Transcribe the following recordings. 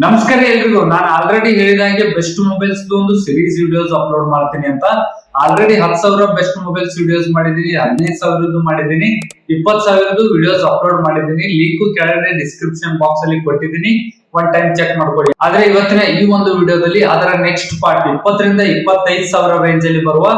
ನಮಸ್ಕಾರ ಎಲ್ರಿಗೂ. ನಾನು ಆಲ್ರೆಡಿ ಹೇಳಿದಂಗೆ ಬೆಸ್ಟ್ ಮೊಬೈಲ್ಸ್ ಒಂದು ಸಿರೀಸ್ ವಿಡಿಯೋಸ್ ಅಪ್ಲೋಡ್ ಮಾಡ್ತೀನಿ ಅಂತ. ಆಲ್ರೆಡಿ 10,000 ಬೆಸ್ಟ್ ಮೊಬೈಲ್ಸ್ ವಿಡಿಯೋಸ್ ಮಾಡಿದೀನಿ, 15,000 ಮಾಡಿದೀನಿ, 20,000 ವಿಡಿಯೋಸ್ ಅಪ್ಲೋಡ್ ಮಾಡಿದೀನಿ. ಲಿಂಕ್ ಕೆಳಗಡೆ ಡಿಸ್ಕ್ರಿಪ್ಷನ್ ಬಾಕ್ಸ್ ಅಲ್ಲಿ ಕೊಟ್ಟಿದ್ದೀನಿ, ಒನ್ ಟೈಮ್ ಚೆಕ್ ಮಾಡ್ಕೊಳ್ಳಿ. ಆದ್ರೆ ಇವತ್ತಿನ ಈ ಒಂದು ವಿಡಿಯೋದಲ್ಲಿ ಅದರ ನೆಕ್ಸ್ಟ್ ಪಾರ್ಟ್ 20,000 ರಿಂದ 25,000 ರೇಂಜ್ ಅಲ್ಲಿ ಬರುವ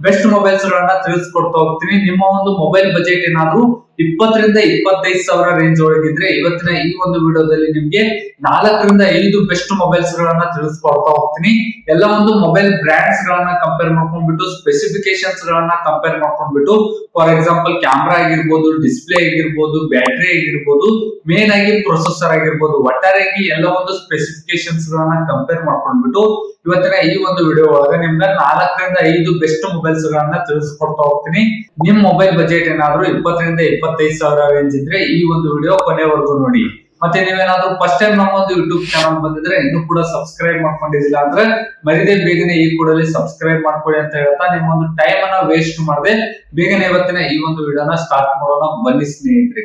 ಬೆಸ್ಟ್ ಮೊಬೈಲ್ಸ್ ಗಳನ್ನ ತಿಳಿಸ್ಕೊಡ್ತಾ ಹೋಗ್ತೀನಿ. ನಿಮ್ಮ ಒಂದು ಮೊಬೈಲ್ ಬಜೆಟ್ ಏನಾದ್ರೂ 20,000 ರಿಂದ 25,000 ರೇಂಜ್ ಒಳಗಿದ್ರೆ ಇವತ್ತಿನ ಈ ಒಂದು ವಿಡಿಯೋದಲ್ಲಿ ನಿಮ್ಗೆ 4 ರಿಂದ 5 ಬೆಸ್ಟ್ ಮೊಬೈಲ್ಸ್ ಗಳನ್ನ ತಿಳಿಸ್ಕೊಡ್ತಾ ಹೋಗ್ತೀನಿ. ಎಲ್ಲ ಒಂದು ಮೊಬೈಲ್ ಬ್ರಾಂಡ್ಸ್ ಗಳನ್ನ ಕಂಪೇರ್ ಮಾಡ್ಕೊಂಡ್ಬಿಟ್ಟು, ಸ್ಪೆಸಿಫಿಕೇಶನ್ಸ್ ಗಳನ್ನ ಕಂಪೇರ್ ಮಾಡ್ಕೊಂಡ್ಬಿಟ್ಟು, ಫಾರ್ ಎಕ್ಸಾಂಪಲ್ ಕ್ಯಾಮ್ರಾ ಆಗಿರ್ಬೋದು, ಡಿಸ್ಪ್ಲೇ ಆಗಿರ್ಬೋದು, ಬ್ಯಾಟರಿ ಆಗಿರ್ಬೋದು, ಮೇನ್ ಆಗಿ ಪ್ರೊಸೆಸರ್ ಆಗಿರ್ಬೋದು, ಒಟ್ಟಾರೆಯಾಗಿ ಎಲ್ಲ ಒಂದು ಸ್ಪೆಸಿಫಿಕೇಶನ್ಸ್ ಗಳನ್ನ ಕಂಪೇರ್ ಮಾಡ್ಕೊಂಡ್ಬಿಟ್ಟು ಇವತ್ತಿನ ಈ ಒಂದು ವಿಡಿಯೋ ಒಳಗೆ ನಿಮ್ಗೆ 4 ರಿಂದ 5 ಬೆಸ್ಟ್ ಮೊಬೈಲ್ಸ್ ಗಳನ್ನ ತಿಳಿಸ್ಕೊಡ್ತಾ ಹೋಗ್ತೀನಿ. ನಿಮ್ ಮೊಬೈಲ್ ಬಜೆಟ್ ಏನಾದ್ರು 20,000 ರಿಂದ 25,000 ರೇಂಜ್ ಇದ್ರೆ ಈ ಒಂದು ವಿಡಿಯೋ ಕೊನೆವರೆಗೂ ನೋಡಿ. ಮತ್ತೆ ನೀವೇನಾದ್ರೂ ಫಸ್ಟ್ ಟೈಮ್ ನಮ್ಮ ಒಂದು ಯೂಟ್ಯೂಬ್ ಚಾನಲ್ ಬಂದಿದ್ರೆ ಇನ್ನೂ ಕೂಡ ಸಬ್ಸ್ಕ್ರೈಬ್ ಮಾಡ್ಕೊಂಡಿದಿಲ್ಲ ಅಂದ್ರೆ ಮರಿದೇ ಬೇಗನೆ ಈ ಕೂಡಲೇ ಸಬ್ಸ್ಕ್ರೈಬ್ ಮಾಡ್ಕೊಳ್ಳಿ ಅಂತ ಹೇಳ್ತಾ ನಿಮ್ಮ ಒಂದು ಟೈಮ್ ಅನ್ನ ವೇಸ್ಟ್ ಮಾಡದೆ ಬೇಗನೆ ಇವತ್ತಿನ ಈ ಒಂದು ವಿಡಿಯೋನ ಸ್ಟಾರ್ಟ್ ಮಾಡೋಣ. ಬನ್ನಿ ಸ್ನೇಹಿತರೆ.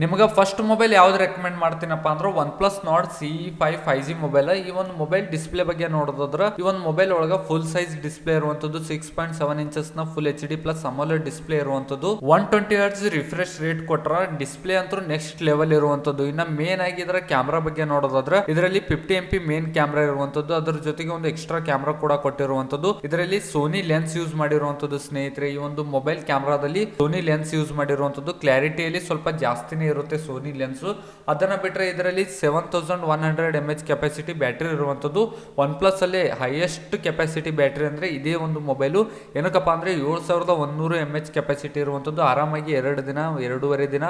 ನಿಮಗೆ ಫಸ್ಟ್ ಮೊಬೈಲ್ ಯಾವ್ದು ರೆಕಮೆಂಡ್ ಮಾಡ್ತೀನಪ್ಪ ಅಂದ್ರೆ OnePlus Nord CE5 5G mobile. ಈ ಒಂದು ಮೊಬೈಲ್ ಡಿಸ್ಪ್ಲೇ ಬಗ್ಗೆ ನೋಡೋದಾದ್ರೆ ಈ ಒಂದು ಮೊಬೈಲ್ ಒಳಗ ಫುಲ್ ಸೈಜ್ ಡಿಸ್ಪ್ಲೇ ಇರುವಂತದ್ದು, 6.7 ಇಂಚಸ್ ನ ಫುಲ್ HD ಪ್ಲಸ್ ಅಮೋಲೆಡ್ ಡಿಸ್ಪ್ಲೇ ಇರುವಂತದ್ದು, 120 Hz ರಿಫ್ರೆಶ್ ರೇಟ್ ಕೊಟ್ರ ಡಿಸ್ಪ್ಲೇ ಅಂತೂ ನೆಕ್ಸ್ಟ್ ಲೆವೆಲ್ ಇರುವಂತದ್ದು. ಇನ್ನ ಮೇನ್ ಆಗಿ ಇದರ ಕ್ಯಾಮ್ರಾ ಬಗ್ಗೆ ನೋಡೋದಾದ್ರೆ ಇದರಲ್ಲಿ 50 MP ಮೇನ್ ಕ್ಯಾಮ್ರಾ ಇರುವಂತದ್ದು, ಅದರ ಜೊತೆಗೆ ಒಂದು ಎಕ್ಸ್ಟ್ರಾ ಕ್ಯಾಮ್ರಾ ಕೂಡ ಕೊಟ್ಟಿರುವಂತದ್ದು. ಇದರಲ್ಲಿ ಸೋನಿ ಲೆನ್ಸ್ ಯೂಸ್ ಮಾಡಿರುವಂತದ್ದು ಸ್ನೇಹಿತರೆ. ಈ ಒಂದು ಮೊಬೈಲ್ ಕ್ಯಾಮ್ರಾದಲ್ಲಿ ಸೋನಿ ಲೆನ್ಸ್ ಯೂಸ್ ಮಾಡಿರುವಂತದ್ದು, ಕ್ಲಾರಿಟಿಯಲ್ಲಿ ಸ್ವಲ್ಪ ಜಾಸ್ತಿನೇ ಇರುತ್ತೆ ಸೋನಿ ಲೆನ್ಸ್. ಅದನ್ನ ಬಿಟ್ರೆ ಇದರಲ್ಲಿ 7100 mAh ಕೆಪಾಸಿಟಿ ಬ್ಯಾಟರಿ ಇರುವಂತದ್ದು. ಒನ್ ಪ್ಲಸ್ ಅಲ್ಲಿ ಹೈಯೆಸ್ಟ್ ಕೆಪಾಸಿಟಿ ಬ್ಯಾಟರಿ ಅಂದ್ರೆ ಇದೇ ಒಂದು ಮೊಬೈಲು. ಏನಕ್ಕಪ್ಪ ಅಂದ್ರೆ 7100 mAh ಕೆಪಾಸಿಟಿ ಇರುವಂತದ್ದು. ಆರಾಮಾಗಿ 2 ದಿನ 2.5 ದಿನ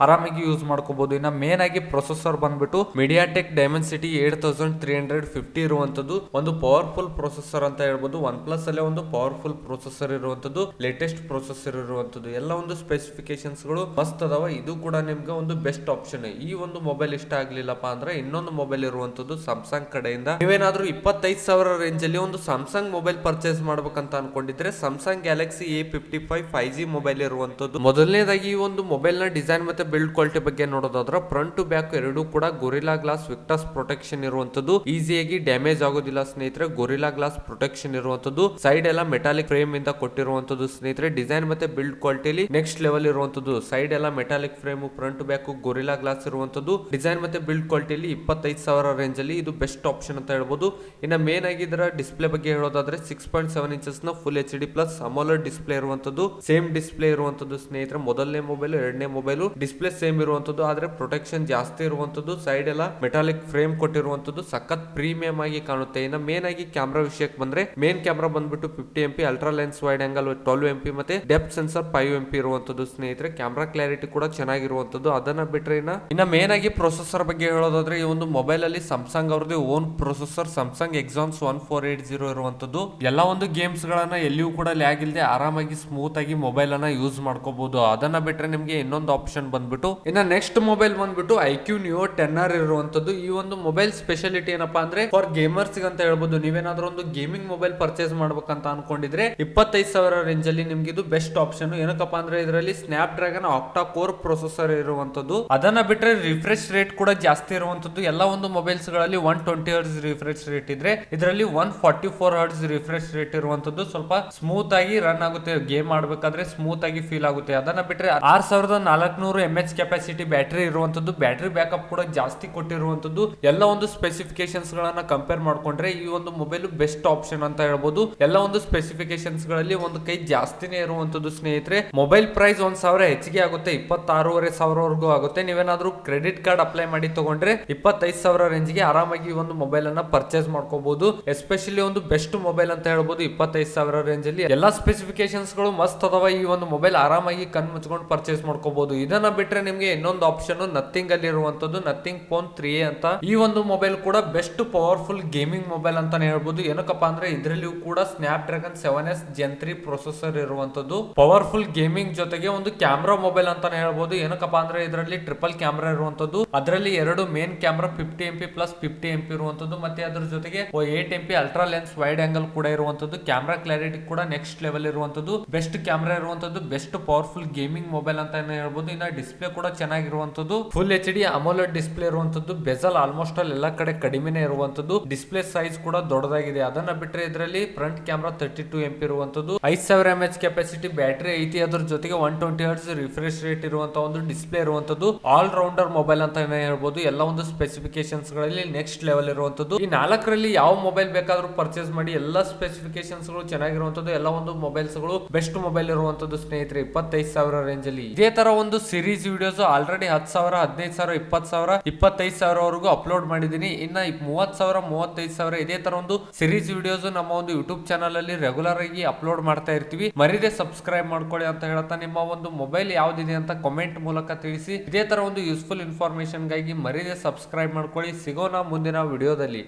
ಆರಾಮಾಗಿ ಯೂಸ್ ಮಾಡ್ಕೋಬಹುದು. ಇನ್ನ ಮೇನ್ ಆಗಿ ಪ್ರೊಸೆಸರ್ ಬಂದ್ಬಿಟ್ಟು MediaTek Dimensity 8350 ಇರುವಂತದ್ದು, ಒಂದು ಪವರ್ಫುಲ್ ಪ್ರೊಸೆಸರ್ ಅಂತ ಹೇಳ್ಬೋದು. ಒನ್ ಪ್ಲಸ್ ಅಲ್ಲೇ ಒಂದು ಪವರ್ಫುಲ್ ಪ್ರೊಸೆಸರ್ ಇರುವಂತದ್ದು, ಲೇಟೆಸ್ಟ್ ಪ್ರೊಸೆಸರ್ ಇರುವಂತದ್ದು. ಎಲ್ಲ ಒಂದು ಸ್ಪೆಸಿಫಿಕೇಶನ್ಸ್ ಗಳು ಮಸ್ತ್ ಅದಾವ. ಇದು ಕೂಡ ನಿಮ್ಗೆ ಒಂದು ಬೆಸ್ಟ್ ಆಪ್ಷನ್. ಈ ಒಂದು ಮೊಬೈಲ್ ಇಷ್ಟ ಆಗ್ಲಿಲ್ಲಪ್ಪ ಅಂದ್ರೆ ಇನ್ನೊಂದು ಮೊಬೈಲ್ ಇರುವಂತದ್ದು ಸ್ಯಾಮ್ಸಂಗ್ ಕಡೆಯಿಂದ. ನೀವೇನಾದ್ರೂ 25,000 ರೇಂಜ್ ಅಲ್ಲಿ ಒಂದು ಸ್ಯಾಮ್ಸಂಗ್ ಮೊಬೈಲ್ ಪರ್ಚೇಸ್ ಮಾಡ್ಬೇಕಂತ ಅನ್ಕೊಂಡಿದ್ರೆ Samsung Galaxy A55 5G mobile ಇರುವಂತದ್ದು. ಮೊದಲನೇದಾಗಿ ಈ ಒಂದು ಮೊಬೈಲ್ ನ ಡಿಸೈನ್ ಮತ್ತೆ ಬಿಲ್ಡ್ ಕ್ವಾಲಿಟಿ ಬಗ್ಗೆ ನೋಡೋದಾದ್ರೆ ಫ್ರಂಟ್ ಟು ಬ್ಯಾಕ್ ಎರಡೂ ಕೂಡ ಗೊರಿಲ್ಲಾ ಗ್ಲಾಸ್ ವಿಕ್ಟಸ್ ಪ್ರೊಟೆಕ್ಷನ್ ಇರುವಂತದ್ದು. ಈಸಿಯಾಗಿ ಡ್ಯಾಮೇಜ್ ಆಗೋದಿಲ್ಲ ಸ್ನೇಹಿತರೆ. ಗೊರಿಲ್ಲಾ ಗ್ಲಾಸ್ ಪ್ರೊಟೆಕ್ಷನ್ ಇರುವಂತದ್ದು. ಸೈಡ್ ಎಲ್ಲ ಮೆಟಾಲಿಕ್ ಫ್ರೇಮ್ ಇಂದ ಕೊಟ್ಟಿರುವಂತದ್ದು ಸ್ನೇಹಿತರೆ. ಡಿಸೈನ್ ಮತ್ತೆ ಬಿಲ್ಡ್ ಕ್ವಾಲಿಟಿಲಿ ನೆಕ್ಸ್ಟ್ ಲೆವೆಲ್ ಇರುವಂತದ್ದು. ಸೈಡ್ ಎಲ್ಲ metallic frame, front back gorilla glass ಇರುವಂತದ್ದು. ಡಿಸೈನ್ ಮತ್ತೆ ಬಿಲ್ಡ್ ಕ್ವಾಲಿಟಿಯಲ್ಲಿ 25,000 ರೇಂಜ್ ಅಲ್ಲಿ ಇದು ಬೆಸ್ಟ್ ಆಪ್ಷನ್ ಅಂತ ಹೇಳ್ಬೋದು. ಇನ್ನ ಮೇನ್ ಆಗಿ ಇದರ ಡಿಸ್ಪ್ಲೇ ಬಗ್ಗೆ ಹೇಳೋದಾದ್ರೆ 6.7 ಇಂಚಸ್ ನ ಫುಲ್ HD ಪ್ಲಸ್ ಅಮೋಲೆಡ್ ಡಿಸ್ಪ್ಲೇ ಇರುವಂತದ್ದು. ಸೇಮ್ ಡಿಸ್ಪ್ಲೇ ಇರುವಂತದ್ದು ಸ್ನೇಹಿತರೆ. ಮೊದಲನೇ ಮೊಬೈಲ್ ಎರಡನೇ ಮೊಬೈಲ್ ಡಿಸ್ಪ್ಲೇ ಸೇಮ್ ಇರುವಂತದ್ದು, ಆದ್ರೆ ಪ್ರೊಟೆಕ್ಷನ್ ಜಾಸ್ತಿ ಇರುವಂತದ್ದು. ಸೈಡ್ ಎಲ್ಲ ಮೆಟಾಲಿಕ್ ಫ್ರೇಮ್ ಕೊಟ್ಟಿರುವಂತದ್ದು, ಸಖತ್ ಪ್ರೀಮಿಯಂ ಆಗಿ ಕಾಣುತ್ತೆ. ಇನ್ನ ಮೇನ್ ಆಗಿ ಕ್ಯಾಮ್ರಾ ವಿಷಯಕ್ಕೆ ಬಂದ್ರೆ ಮೇನ್ ಕ್ಯಾಮ್ರಾ ಬಂದ್ಬಿಟ್ಟು 50 MP ultra lens wide angle 12 MP ಮತ್ತೆ ಡೆಪ್ತ್ ಸೆನ್ಸರ್ 5 MP ಇರುವಂತದ್ದು ಸ್ನೇಹಿತರೆ. ಕ್ಯಾಮ್ರಾ ಕ್ಲಾರಿಟಿ ಕೂಡ ಚೆನ್ನಾಗಿರುವಂತದ್ದು. ಅದನ್ನ ಬಿಟ್ರೆ ಇನ್ನ ಮೇನ್ ಆಗಿ ಪ್ರೊಸೆಸರ್ ಬಗ್ಗೆ ಹೇಳೋದಾದ್ರೆ ಈ ಒಂದು ಮೊಬೈಲ್ ಅಲ್ಲಿ ಸ್ಯಾಮ್ಸಂಗ್ ಅವ್ರದ್ದು ಓನ್ ಪ್ರೊಸೆಸರ್ Samsung Exynos 1480 ಇರುವಂತದ್ದು. ಎಲ್ಲ ಒಂದು ಗೇಮ್ಸ್ ಗಳನ್ನ ಎಲ್ಲಿಯೂ ಕೂಡ ಲ್ಯಾಗ್ ಇಲ್ಲದೆ ಆರಾಮಾಗಿ ಸ್ಮೂತ್ ಆಗಿ ಮೊಬೈಲ್ ಅನ್ನ ಯೂಸ್ ಮಾಡ್ಕೋಬಹುದು. ಅದನ್ನ ಬಿಟ್ರೆ ನಿಮ್ಗೆ ಇನ್ನೊಂದು ಆಪ್ಷನ್ ಬಂದ್ಬಿಟ್ಟು ಇನ್ನ ನೆಕ್ಸ್ಟ್ ಮೊಬೈಲ್ ಬಂದ್ಬಿಟ್ಟು iQ Neo 10R ಇರುವಂತದ್ದು. ಈ ಒಂದು ಮೊಬೈಲ್ ಸ್ಪೆಷಾಲಿಟಿ ಏನಪ್ಪಾ ಅಂದ್ರೆ ಫಾರ್ ಗೇಮರ್ಸ್ ಅಂತ ಹೇಳ್ಬೋದು. ನೀವೇನಾದ್ರೂ ಒಂದು ಗೇಮಿಂಗ್ ಮೊಬೈಲ್ ಪರ್ಚೇಸ್ ಮಾಡ್ಬೇಕಂತ ಅನ್ಕೊಂಡಿದ್ರೆ 25,000 ರೇಂಜ್ ಅಲ್ಲಿ ನಿಮ್ಗೆ ಇದು ಬೆಸ್ಟ್ ಆಪ್ಷನ್. ಏನಕ್ಕಪ್ಪ ಅಂದ್ರೆ ಇದರಲ್ಲಿ ಸ್ನ್ಯಾಪ್ ಡ್ರ್ಯಾಗನ್ ಆಕ್ಟಾ ಕೋರ್ ಪ್ರೊಸೆಸರ್ ಇರುವಂತದ್ದು. ಅದನ್ನ ಬಿಟ್ರೆ ರಿಫ್ರೆಶ್ ರೇಟ್ ಕೂಡ ಜಾಸ್ತಿ ಇರುವಂತದ್ದು. ಎಲ್ಲ ಒಂದು ಮೊಬೈಲ್ಸ್ ಗಳಲ್ಲಿ 120 Hz ರಿಫ್ರೆಶ್ ರೇಟ್ ಇದ್ರೆ ಇದರಲ್ಲಿ 144 Hz ರಿಫ್ರೆಶ್ ರೇಟ್ ಇರುವಂತದ್ದು. ಸ್ವಲ್ಪ ಸ್ಮೂತ್ ಆಗಿ ರನ್ ಆಗುತ್ತೆ, ಗೇಮ್ ಆಡ್ಬೇಕಾದ್ರೆ ಸ್ಮೂತ್ ಆಗಿ ಫೀಲ್ ಆಗುತ್ತೆ. ಅದನ್ನ ಬಿಟ್ರೆ 6400 mAh ಕೆಪಾಸಿಟಿ ಬ್ಯಾಟರಿ ಇರುವಂತದ್ದು. ಬ್ಯಾಟರಿ ಬ್ಯಾಕಪ್ ಕೂಡ ಜಾಸ್ತಿ ಕೊಟ್ಟಿರುವಂತದ್ದು. ಎಲ್ಲ ಒಂದು ಸ್ಪೆಸಿಫಿಕೇಶನ್ಸ್ ಗಳನ್ನ ಕಂಪೇರ್ ಮಾಡ್ಕೊಂಡ್ರೆ ಈ ಒಂದು ಮೊಬೈಲ್ ಬೆಸ್ಟ್ ಆಪ್ಷನ್ ಅಂತ ಹೇಳ್ಬೋದು. ಎಲ್ಲ ಒಂದು ಸ್ಪೆಸಿಫಿಕೇಶನ್ಸ್ ಗಳಲ್ಲಿ ಒಂದು ಕೈ ಜಾಸ್ತಿನೇ ಇರುವಂತದ್ದು ಸ್ನೇಹಿತರೆ. ಮೊಬೈಲ್ ಪ್ರೈಸ್ 1,000 ಹೆಚ್ಚಿಗೆ ಆಗುತ್ತೆ, 26,500 ವರೆಗೂ ಆಗುತ್ತೆ. ನೀವೇನಾದ್ರೂ ಕ್ರೆಡಿಟ್ ಕಾರ್ಡ್ ಅಪ್ಲೈ ಮಾಡಿ ತಗೊಂಡ್ರೆ 25,000 ರೇಂಜ್ಗೆ ಆರಾಮಾಗಿ ಈ ಒಂದು ಮೊಬೈಲ್ ಅನ್ನ ಪರ್ಚೇಸ್ ಮಾಡ್ಕೋಬಹುದು. ಎಸ್ಪೆಷಲಿ ಒಂದು ಬೆಸ್ಟ್ ಮೊಬೈಲ್ ಅಂತ ಹೇಳ್ಬೋದು 25,000 ರೇಂಜ್ ಅಲ್ಲಿ. ಎಲ್ಲಾ ಸ್ಪೆಸಿಫಿಕೇಶನ್ಸ್ ಗಳು ಮಸ್ತ್ ಅದಾವ. ಈ ಒಂದು ಮೊಬೈಲ್ ಆರಾಮಾಗಿ ಕಣ್ ಮುಚ್ಕೊಂಡು ಪರ್ಚೇಸ್ ಮಾಡ್ಕೋಬಹುದು. ಇದನ್ನ ಬಿಟ್ರೆ ನಿಮ್ಗೆ ಇನ್ನೊಂದು ಆಪ್ಷನ್ ನಥಿಂಗ್ ಅಲ್ಲಿ ಇರುವಂತದ್ದು, ನಥಿಂಗ್ ಫೋನ್ 3A ಅಂತ. ಈ ಒಂದು ಮೊಬೈಲ್ ಕೂಡ ಬೆಸ್ಟ್ ಪವರ್ಫುಲ್ ಗೇಮಿಂಗ್ ಮೊಬೈಲ್ ಅಂತಾನೆ ಹೇಳ್ಬೋದು. ಏನಕ್ಕಪ್ಪ ಅಂದ್ರೆ ಇದರಲ್ಲಿಯೂ ಕೂಡ snap dragon 7S Gen 3 processor ಇರುವಂತದ್ದು. ಪವರ್ಫುಲ್ ಗೇಮಿಂಗ್ ಜೊತೆಗೆ ಒಂದು ಕ್ಯಾಮ್ರಾ ಮೊಬೈಲ್ ಅಂತಾನೆ ಹೇಳ್ಬೋದು. ಏನಕ್ಕಪ್ಪ ಅಂದ್ರೆ ಅಂದ್ರೆ ಇದರಲ್ಲಿ ಟ್ರಿಪಲ್ ಕ್ಯಾಮ್ರಾ ಇರುವಂತದ್ದು, ಅದರಲ್ಲಿ 2 main camera 50 MP plus 50 MP ಇರುವಂತದ್ದು, ಮತ್ತೆ ಅದ್ರ ಜೊತೆಗೆ 8 MP ultra lens wide angle ಕೂಡ ಇರುವಂತದ್ದು. ಕ್ಯಾಮ್ರಾ ಕ್ಲಾರಿಟಿ ಕೂಡ ನೆಕ್ಸ್ಟ್ ಲೆವೆಲ್ ಇರುವಂತದ್ದು, ಬೆಸ್ಟ್ ಕ್ಯಾಮ್ರಾ ಇರುವಂತದ್ದು, ಬೆಸ್ಟ್ ಪವರ್ಫುಲ್ ಗೇಮಿಂಗ್ ಮೊಬೈಲ್ ಅಂತ ಹೇಳ್ಬೋದು. ಇನ್ನ ಡಿಸ್ಪ್ಲೇ ಕೂಡ ಚೆನ್ನಾಗಿರುವಂತದ್ದು, ಫುಲ್ HD ಅಮೋಲೆಡ್ ಡಿಸ್ಪ್ಲೇ ಇರುವಂತದ್ದು, ಬೆಜಲ್ ಆಲ್ಮೋಸ್ಟ್ ಅಲ್ಲಿ ಎಲ್ಲಾ ಕಡೆ ಕಡಿಮೆನೆ ಇರುವಂತದ್ದು, ಡಿಸ್ಪ್ಲೇ ಸೈಜ್ ಕೂಡ ದೊಡ್ಡದಾಗಿದೆ. ಅದನ್ನ ಬಿಟ್ಟರೆ ಇದರಲ್ಲಿ ಫ್ರಂಟ್ ಕ್ಯಾಮ್ರಾ 32 MP ಇರುವಂತದ್ದು, 5000 mAh ಕೆಪಾಸಿಟಿ ಬ್ಯಾಟರಿ ಐತಿ, ಅದ್ರ ಜೊತೆಗೆ 120 Hz ರಿಫ್ರೆಶ್ ರೇಟ್ ಇರುವಂತಹ ಒಂದು ಡಿಸ್ಪ್ಲೇ ಇರುವಂತದ್ದು, ಆಲ್ ರೌಂಡರ್ ಮೊಬೈಲ್ ಅಂತ ಹೇಳ್ಬೋದು. ಎಲ್ಲ ಒಂದು ಸ್ಪೆಸಿಫಿಕೇಶನ್ಸ್ ಗಳಲ್ಲಿ ನೆಕ್ಸ್ಟ್ ಲೆವೆಲ್ ಇರುವಂತದ್ದು. ಈ 4ರಲ್ಲಿ ಯಾವ ಮೊಬೈಲ್ ಬೇಕಾದ್ರೂ ಪರ್ಚೇಸ್ ಮಾಡಿ, ಎಲ್ಲ ಸ್ಪೆಸಿಫಿಕೇಶನ್ಸ್ ಗಳು ಚೆನ್ನಾಗಿರುವಂತದ್ದು, ಎಲ್ಲ ಒಂದು ಮೊಬೈಲ್ಸ್ ಗಳು ಬೆಸ್ಟ್ ಮೊಬೈಲ್ ಇರುವಂತದ್ದು ಸ್ನೇಹಿತರೆ 25,000 ರೇಂಜ್ ಅಲ್ಲಿ. ಇದೇ ತರ ಒಂದು ಸಿರೀಸ್ ವಿಡಿಯೋಸ್ ಆಲ್ರೆಡಿ 10,000, 15,000, 20,000, 25,000 ವರೆಗೂ ಅಪ್ಲೋಡ್ ಮಾಡಿದೀನಿ. ಇನ್ನ 30,000, 35,000 ಇದೇ ತರ ಒಂದು ಸಿರೀಸ್ ವಿಡಿಯೋಸ್ ನಮ್ಮ ಒಂದು ಯೂಟ್ಯೂಬ್ ಚಾನಲ್ ಅಲ್ಲಿ ರೆಗ್ಯುಲರ್ ಆಗಿ ಅಪ್ಲೋಡ್ ಮಾಡ್ತಾ ಇರ್ತೀವಿ. ಮರಿದೆ ಸಬ್ಸ್ಕ್ರೈಬ್ ಮಾಡ್ಕೊಳ್ಳಿ ಅಂತ ಹೇಳ್ತಾ, ನಿಮ್ಮ ಒಂದು ಮೊಬೈಲ್ ಯಾವ್ದಿದೆ ಅಂತ ಕಮೆಂಟ್ ಮೂಲಕ ತಿಳಿಸಿ. ಇದೇ ತರ ಒಂದು ಯೂಸ್ಫುಲ್ ಇನ್ಫಾರ್ಮೇಶನ್ ಗಾಗಿ ಮರಿದೆ ಸಬ್ಸ್ಕ್ರೈಬ್ ಮಾಡ್ಕೊಳ್ಳಿ. ಸಿಗೋಣ ಮುಂದಿನ ವಿಡಿಯೋದಲ್ಲಿ.